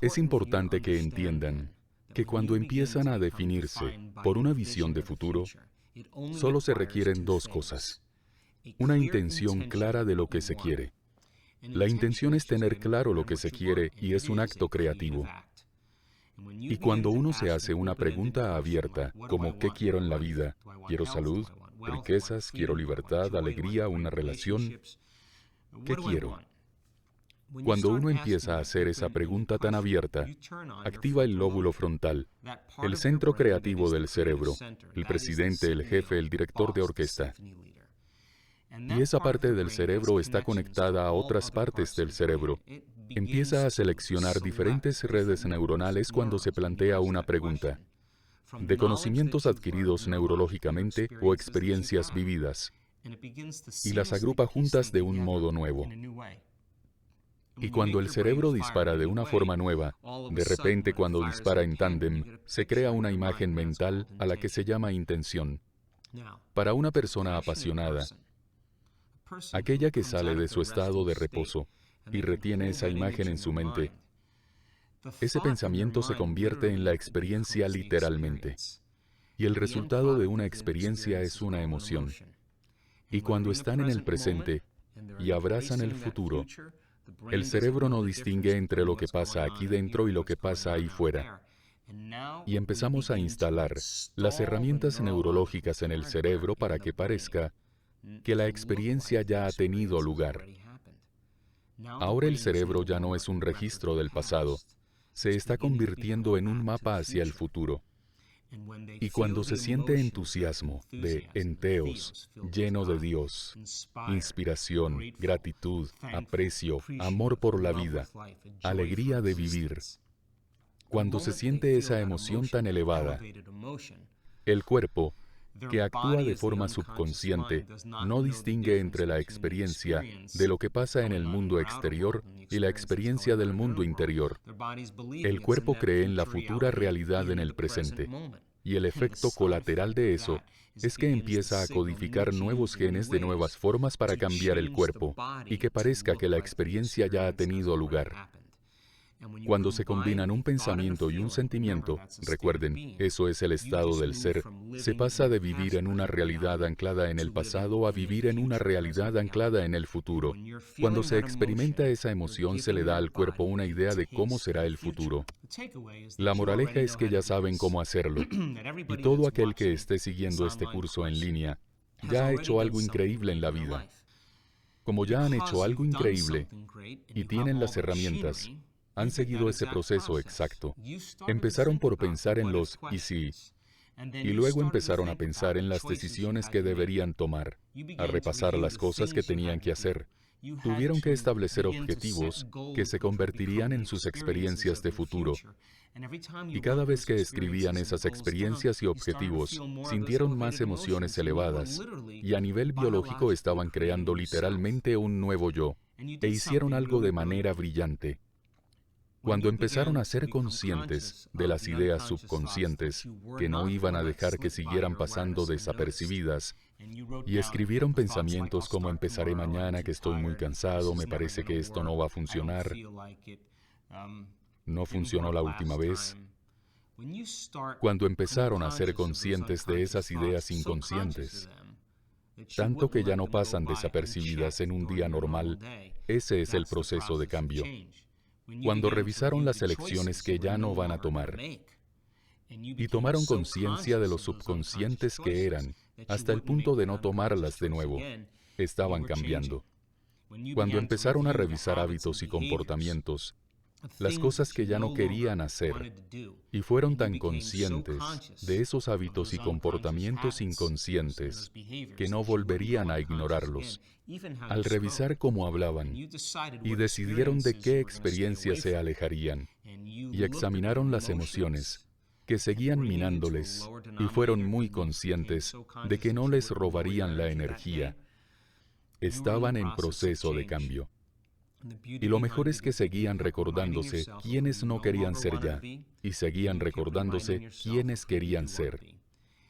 Es importante que entiendan que cuando empiezan a definirse por una visión de futuro, solo se requieren dos cosas: una intención clara de lo que se quiere. La intención es tener claro lo que se quiere y es un acto creativo. Y cuando uno se hace una pregunta abierta, como ¿qué quiero en la vida? ¿Quiero salud? ¿Riquezas? ¿Quiero libertad? ¿Alegría? ¿Una relación? ¿Qué quiero? Cuando uno empieza a hacer esa pregunta tan abierta, activa el lóbulo frontal, el centro creativo del cerebro, el presidente, el jefe, el director de orquesta. Y esa parte del cerebro está conectada a otras partes del cerebro. Empieza a seleccionar diferentes redes neuronales cuando se plantea una pregunta, de conocimientos adquiridos neurológicamente o experiencias vividas, y las agrupa juntas de un modo nuevo. Y cuando el cerebro dispara de una forma nueva, de repente cuando dispara en tándem, se crea una imagen mental a la que se llama intención. Para una persona apasionada, aquella que sale de su estado de reposo y retiene esa imagen en su mente, ese pensamiento se convierte en la experiencia literalmente. Y el resultado de una experiencia es una emoción. Y cuando están en el presente y abrazan el futuro, el cerebro no distingue entre lo que pasa aquí dentro y lo que pasa ahí fuera. Y empezamos a instalar las herramientas neurológicas en el cerebro para que parezca que la experiencia ya ha tenido lugar. Ahora el cerebro ya no es un registro del pasado, se está convirtiendo en un mapa hacia el futuro. Y cuando se siente entusiasmo de enteos, lleno de Dios, inspiración, gratitud, aprecio, amor por la vida, alegría de vivir, cuando se siente esa emoción tan elevada, el cuerpo, que actúa de forma subconsciente, no distingue entre la experiencia de lo que pasa en el mundo exterior y la experiencia del mundo interior. El cuerpo cree en la futura realidad en el presente, y el efecto colateral de eso es que empieza a codificar nuevos genes de nuevas formas para cambiar el cuerpo, y que parezca que la experiencia ya ha tenido lugar. Cuando se combinan un pensamiento y un sentimiento, recuerden, eso es el estado del ser, se pasa de vivir en una realidad anclada en el pasado a vivir en una realidad anclada en el futuro. Cuando se experimenta esa emoción, se le da al cuerpo una idea de cómo será el futuro. La moraleja es que ya saben cómo hacerlo, y todo aquel que esté siguiendo este curso en línea ya ha hecho algo increíble en la vida. Como ya han hecho algo increíble y tienen las herramientas, han seguido ese proceso exacto. Empezaron por pensar en los «y si», y luego empezaron a pensar en las decisiones que deberían tomar, a repasar las cosas que tenían que hacer. Tuvieron que establecer objetivos que se convertirían en sus experiencias de futuro. Y cada vez que escribían esas experiencias y objetivos, sintieron más emociones elevadas, y a nivel biológico estaban creando literalmente un nuevo yo, e hicieron algo de manera brillante. Cuando empezaron a ser conscientes de las ideas subconscientes, que no iban a dejar que siguieran pasando desapercibidas, y escribieron pensamientos como empezaré mañana, que estoy muy cansado, me parece que esto no va a funcionar, no funcionó la última vez. Cuando empezaron a ser conscientes de esas ideas inconscientes, tanto que ya no pasan desapercibidas en un día normal, ese es el proceso de cambio. Cuando revisaron las elecciones que ya no van a tomar, y tomaron conciencia de los subconscientes que eran, hasta el punto de no tomarlas de nuevo, estaban cambiando. Cuando empezaron a revisar hábitos y comportamientos, las cosas que ya no querían hacer, y fueron tan conscientes de esos hábitos y comportamientos inconscientes que no volverían a ignorarlos, al revisar cómo hablaban, y decidieron de qué experiencias se alejarían, y examinaron las emociones que seguían minándoles, y fueron muy conscientes de que no les robarían la energía. Estaban en proceso de cambio. Y lo mejor es que seguían recordándose quiénes no querían ser ya, y seguían recordándose quiénes querían ser.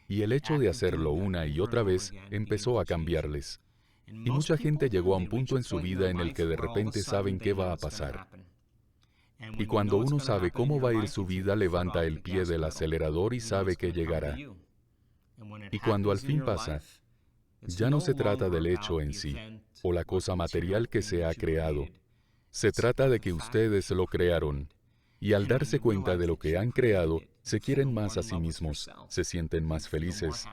Y el hecho de hacerlo una y otra vez empezó a cambiarles. Y mucha gente llegó a un punto en su vida en el que de repente saben qué va a pasar. Y cuando uno sabe cómo va a ir su vida, levanta el pie del acelerador y sabe que llegará. Y cuando al fin pasa, ya no se trata del hecho en sí, o la cosa material que se ha creado. Se trata de que ustedes lo crearon. Y al darse cuenta de lo que han creado, se quieren más a sí mismos, se sienten más felices,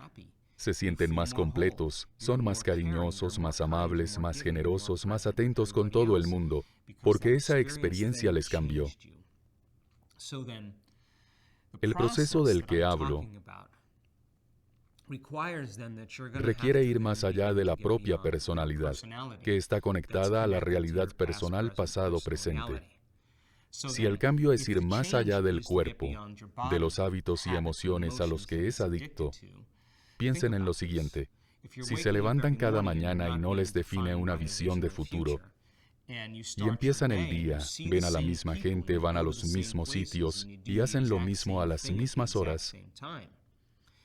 se sienten más completos, son más cariñosos, más amables, más generosos, más atentos con todo el mundo, porque esa experiencia les cambió. El proceso del que hablo requiere ir más allá de la propia personalidad, que está conectada a la realidad personal pasado-presente. Si el cambio es ir más allá del cuerpo, de los hábitos y emociones a los que es adicto, piensen en lo siguiente. Si se levantan cada mañana y no les define una visión de futuro, y empiezan el día, ven a la misma gente, van a los mismos sitios y hacen lo mismo a las mismas horas,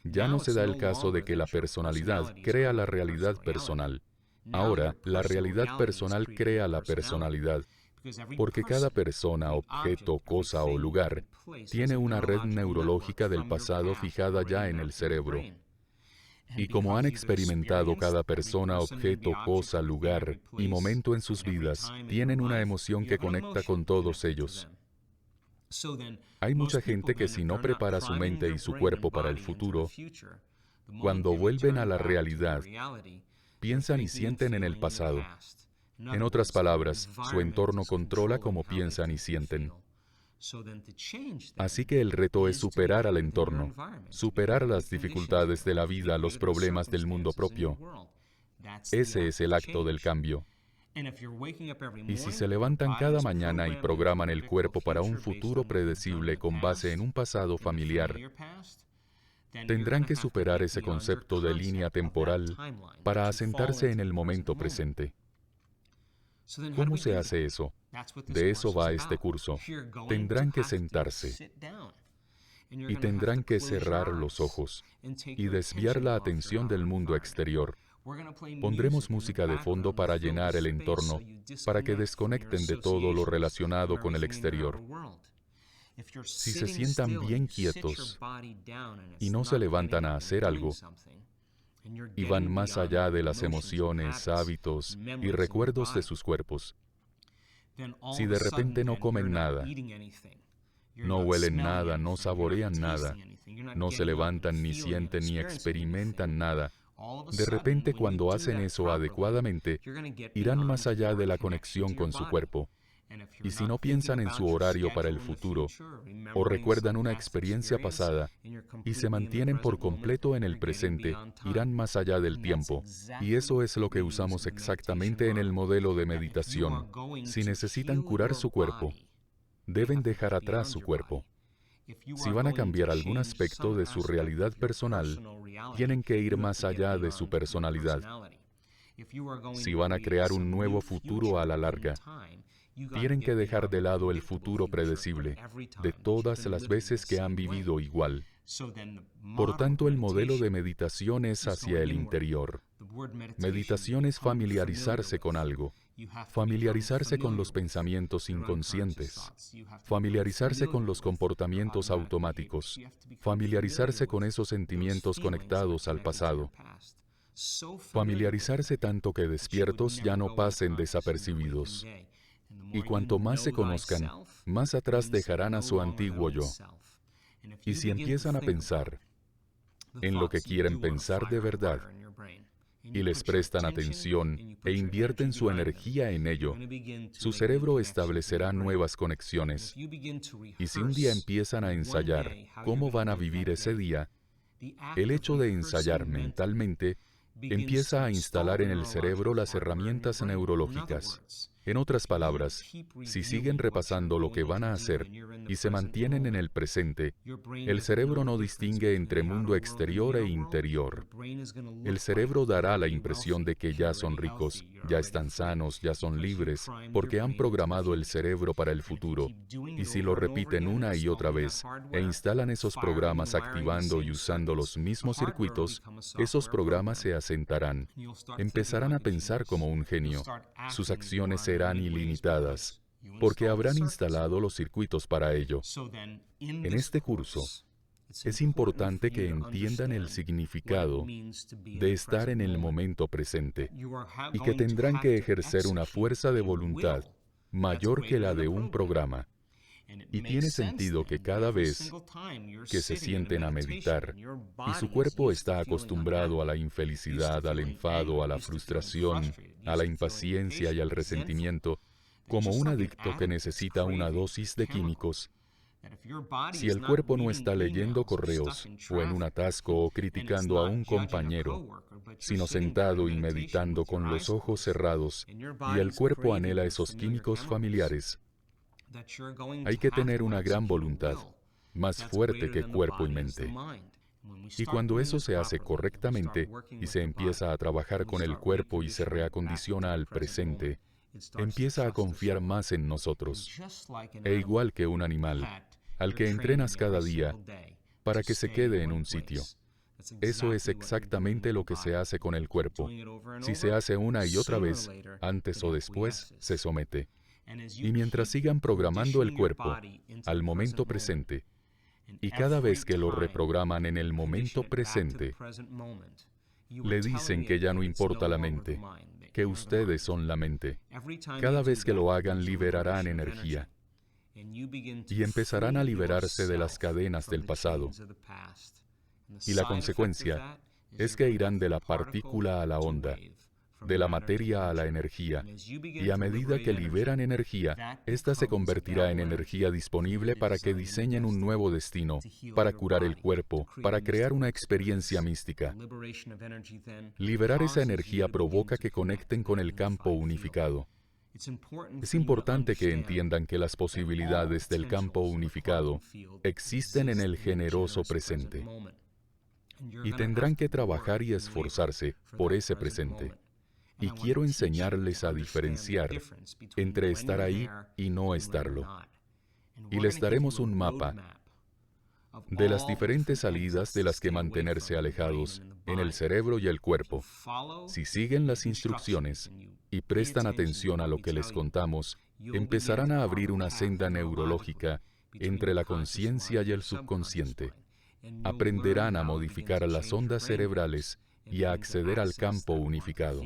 ya no se da el caso de que la personalidad crea la realidad personal. Ahora, la realidad personal crea la personalidad, porque cada persona, objeto, cosa o lugar tiene una red neurológica del pasado fijada ya en el cerebro. Y como han experimentado cada persona, objeto, cosa, lugar y momento en sus vidas, tienen una emoción que conecta con todos ellos. Hay mucha gente que si no prepara su mente y su cuerpo para el futuro, cuando vuelven a la realidad, piensan y sienten en el pasado. En otras palabras, su entorno controla cómo piensan y sienten. Así que el reto es superar al entorno, superar las dificultades de la vida, los problemas del mundo propio. Ese es el acto del cambio. Y si se levantan cada mañana y programan el cuerpo para un futuro predecible con base en un pasado familiar, tendrán que superar ese concepto de línea temporal para asentarse en el momento presente. ¿Cómo se hace eso? De eso va este curso. Tendrán que sentarse y tendrán que cerrar los ojos y desviar la atención del mundo exterior. Pondremos música de fondo para llenar el entorno, para que desconecten de todo lo relacionado con el exterior. Si se sientan bien quietos y no se levantan a hacer algo, y van más allá de las emociones, hábitos y recuerdos de sus cuerpos, si de repente no comen nada, no huelen nada, no saborean nada, no se levantan, ni sienten, ni experimentan nada, de repente cuando hacen eso adecuadamente, irán más allá de la conexión con su cuerpo. Y si no piensan en su horario para el futuro, o recuerdan una experiencia pasada, y se mantienen por completo en el presente, irán más allá del tiempo. Y eso es lo que usamos exactamente en el modelo de meditación. Si necesitan curar su cuerpo, deben dejar atrás su cuerpo. Si van a cambiar algún aspecto de su realidad personal, tienen que ir más allá de su personalidad. Si van a crear un nuevo futuro a la larga, tienen que dejar de lado el futuro predecible, de todas las veces que han vivido igual. Por tanto, el modelo de meditación es hacia el interior. Meditación es familiarizarse con algo, familiarizarse con los pensamientos inconscientes, familiarizarse con los comportamientos automáticos, familiarizarse con esos sentimientos conectados al pasado, familiarizarse tanto que despiertos ya no pasen desapercibidos. Y cuanto más se conozcan, más atrás dejarán a su antiguo yo. Y si empiezan a pensar en lo que quieren pensar de verdad, y les prestan atención e invierten su energía en ello, su cerebro establecerá nuevas conexiones. Y si un día empiezan a ensayar cómo van a vivir ese día, el hecho de ensayar mentalmente empieza a instalar en el cerebro las herramientas neurológicas. En otras palabras, si siguen repasando lo que van a hacer y se mantienen en el presente, el cerebro no distingue entre mundo exterior e interior. El cerebro dará la impresión de que ya son ricos, ya están sanos, ya son libres, porque han programado el cerebro para el futuro. Y si lo repiten una y otra vez e instalan esos programas activando y usando los mismos circuitos, esos programas se asentarán. Empezarán a pensar como un genio. Sus acciones serán ilimitadas porque habrán instalado los circuitos para ello. En este curso, es importante que entiendan el significado de estar en el momento presente y que tendrán que ejercer una fuerza de voluntad mayor que la de un programa. Y tiene sentido que cada vez que se sienten a meditar y su cuerpo está acostumbrado a la infelicidad, al enfado, a la frustración, a la impaciencia y al resentimiento, como un adicto que necesita una dosis de químicos, si el cuerpo no está leyendo correos o en un atasco o criticando a un compañero, sino sentado y meditando con los ojos cerrados, y el cuerpo anhela esos químicos familiares, hay que tener una gran voluntad, más fuerte que cuerpo y mente. Y cuando eso se hace correctamente y se empieza a trabajar con el cuerpo y se reacondiciona al presente, empieza a confiar más en nosotros. E igual que un animal, al que entrenas cada día para que se quede en un sitio. Eso es exactamente lo que se hace con el cuerpo. Si se hace una y otra vez, antes o después, se somete. Y mientras sigan programando el cuerpo al momento presente, y cada vez que lo reprograman en el momento presente, le dicen que ya no importa la mente, que ustedes son la mente. Cada vez que lo hagan, liberarán energía y empezarán a liberarse de las cadenas del pasado. Y la consecuencia es que irán de la partícula a la onda, de la materia a la energía, y a medida que liberan energía, ésta se convertirá en energía disponible para que diseñen un nuevo destino, para curar el cuerpo, para crear una experiencia mística. Liberar esa energía provoca que conecten con el campo unificado. Es importante que entiendan que las posibilidades del campo unificado existen en el generoso presente, y tendrán que trabajar y esforzarse por ese presente. Y quiero enseñarles a diferenciar entre estar ahí y no estarlo. Y les daremos un mapa de las diferentes salidas de las que mantenerse alejados en el cerebro y el cuerpo. Si siguen las instrucciones y prestan atención a lo que les contamos, empezarán a abrir una senda neurológica entre la conciencia y el subconsciente. Aprenderán a modificar las ondas cerebrales y a acceder al campo unificado.